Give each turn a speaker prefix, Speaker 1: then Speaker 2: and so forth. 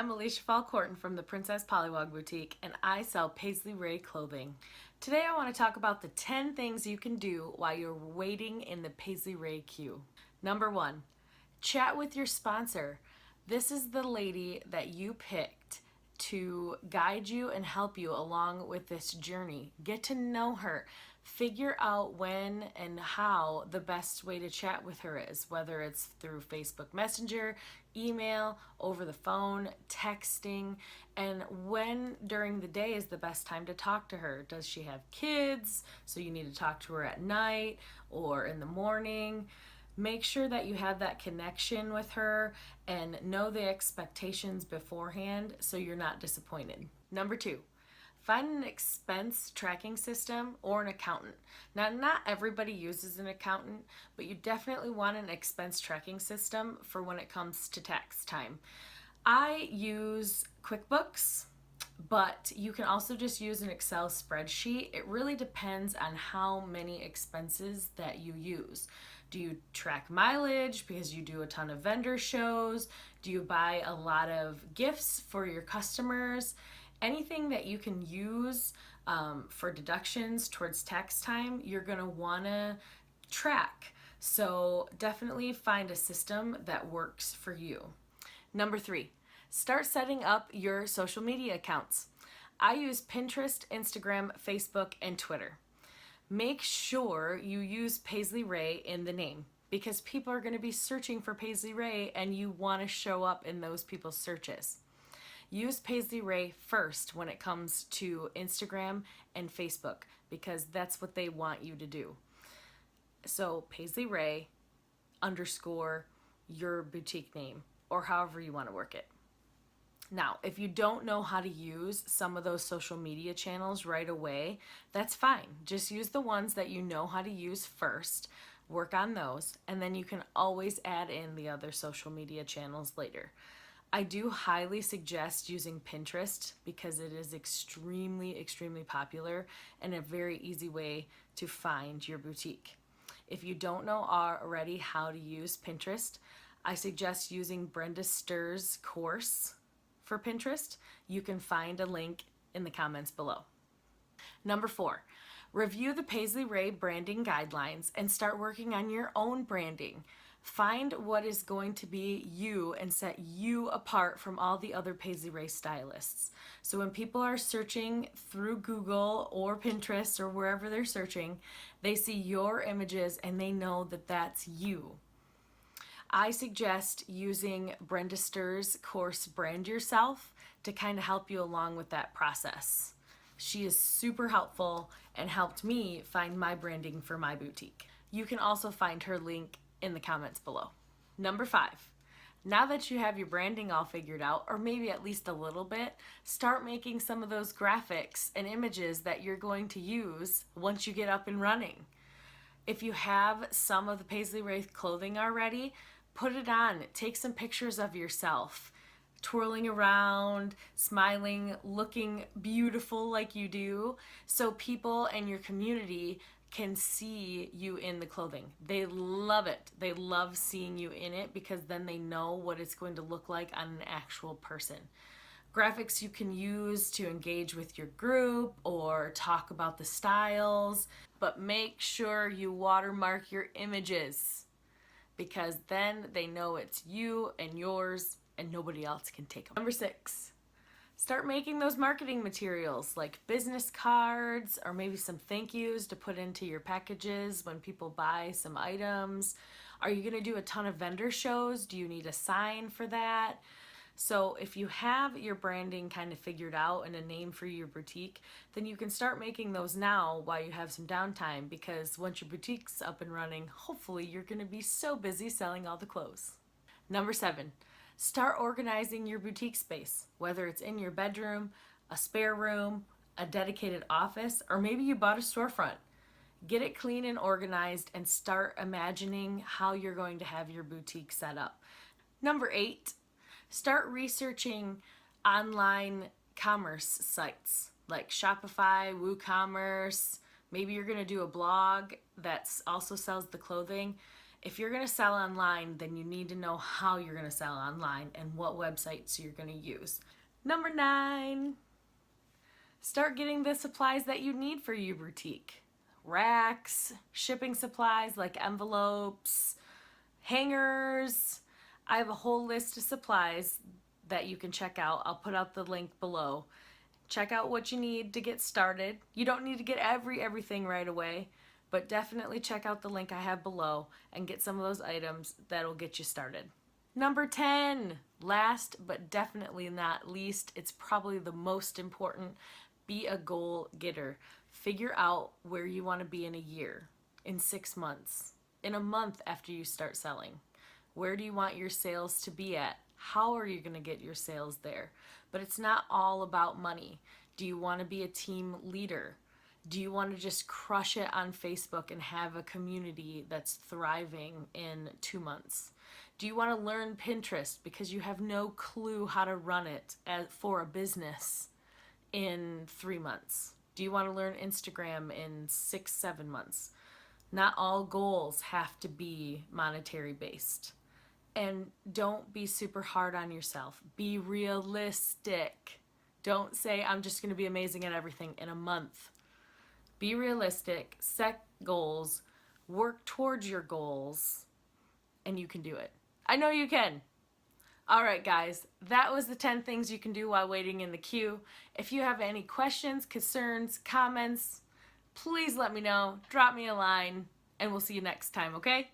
Speaker 1: I'm Alicia Falcorton from the Princess Pollywog Boutique, and I sell Paisley Raye clothing. Today I want to talk about the 10 things you can do while you're waiting in the Paisley Raye queue. Number 1, chat with your sponsor. This is the lady that you picked to guide you and help you along with this journey. Get to know her. Figure out when and how the best way to chat with her is, whether it's through Facebook Messenger, email, over the phone, texting, and when during the day is the best time to talk to her. Does she have kids? So you need to talk to her at night or in the morning. Make sure that you have that connection with her and know the expectations beforehand so you're not disappointed. Number 2, find an expense tracking system or an accountant. Now, not everybody uses an accountant, but you definitely want an expense tracking system for when it comes to tax time. I use QuickBooks, but you can also just use an Excel spreadsheet. It really depends on how many expenses that you use. Do you track mileage because you do a ton of vendor shows? Do you buy a lot of gifts for your customers? Anything that you can use for deductions towards tax time, you're gonna wanna track. So definitely find a system that works for you. Number 3, start setting up your social media accounts. I use Pinterest, Instagram, Facebook, and Twitter. Make sure you use Paisley Raye in the name because people are going to be searching for Paisley Raye and you want to show up in those people's searches. Use Paisley Raye first when it comes to Instagram and Facebook because that's what they want you to do. So Paisley Raye _ your boutique name or however you want to work it. Now, if you don't know how to use some of those social media channels right away, that's fine. Just use the ones that you know how to use first, work on those, and then you can always add in the other social media channels later. I do highly suggest using Pinterest because it is extremely popular and a very easy way to find your boutique. If you don't know already how to use Pinterest, I suggest using Brenda Stur's course for Pinterest. You can find a link in the comments below. Number 4, review the Paisley Raye branding guidelines and start working on your own branding. Find what is going to be you and set you apart from all the other Paisley Raye stylists. So when people are searching through Google or Pinterest or wherever they're searching, they see your images and they know that that's you. I suggest using Brenda Stur's course Brand Yourself to kind of help you along with that process. She is super helpful and helped me find my branding for my boutique. You can also find her link in the comments below. Number 5, now that you have your branding all figured out, or maybe at least a little bit, start making some of those graphics and images that you're going to use once you get up and running. If you have some of the Paisley Raye clothing already, put it on. Take some pictures of yourself, twirling around, smiling, looking beautiful like you do, so people and your community can see you in the clothing. They love it. They love seeing you in it because then they know what it's going to look like on an actual person. Graphics you can use to engage with your group or talk about the styles, but make sure you watermark your images because then they know it's you and yours and nobody else can take them. Number 6, start making those marketing materials like business cards or maybe some thank yous to put into your packages when people buy some items. Are you going to do a ton of vendor shows? Do you need a sign for that? So if you have your branding kind of figured out and a name for your boutique, then you can start making those now while you have some downtime because once your boutique's up and running, hopefully you're going to be so busy selling all the clothes. Number 7, start organizing your boutique space, whether it's in your bedroom, a spare room, a dedicated office, or maybe you bought a storefront. Get it clean and organized and start imagining how you're going to have your boutique set up. Number 8, start researching online commerce sites like Shopify, WooCommerce. Maybe you're going to do a blog that also sells the clothing. If you're going to sell online, then you need to know how you're going to sell online and what websites you're going to use. Number 9, start getting the supplies that you need for your boutique. Racks, shipping supplies like envelopes, hangers. I have a whole list of supplies that you can check out. I'll put out the link below. Check out what you need to get started. You don't need to get everything right away, but definitely check out the link I have below and get some of those items that'll get you started. Number 10, last but definitely not least, it's probably the most important, be a goal getter. Figure out where you want to be in a year, in 6 months, in a month after you start selling. Where do you want your sales to be at? How are you going to get your sales there? But it's not all about money. Do you want to be a team leader? Do you want to just crush it on Facebook and have a community that's thriving in 2 months? Do you want to learn Pinterest because you have no clue how to run it for a business in 3 months? Do you want to learn Instagram in 6-7 months? Not all goals have to be monetary based. And don't be super hard on yourself. Be realistic. Don't say, I'm just going to be amazing at everything in a month. Be realistic, set goals, work towards your goals, and you can do it. I know you can. All right, guys, that was the 10 things you can do while waiting in the queue. If you have any questions, concerns, comments, please let me know. Drop me a line, and we'll see you next time, okay?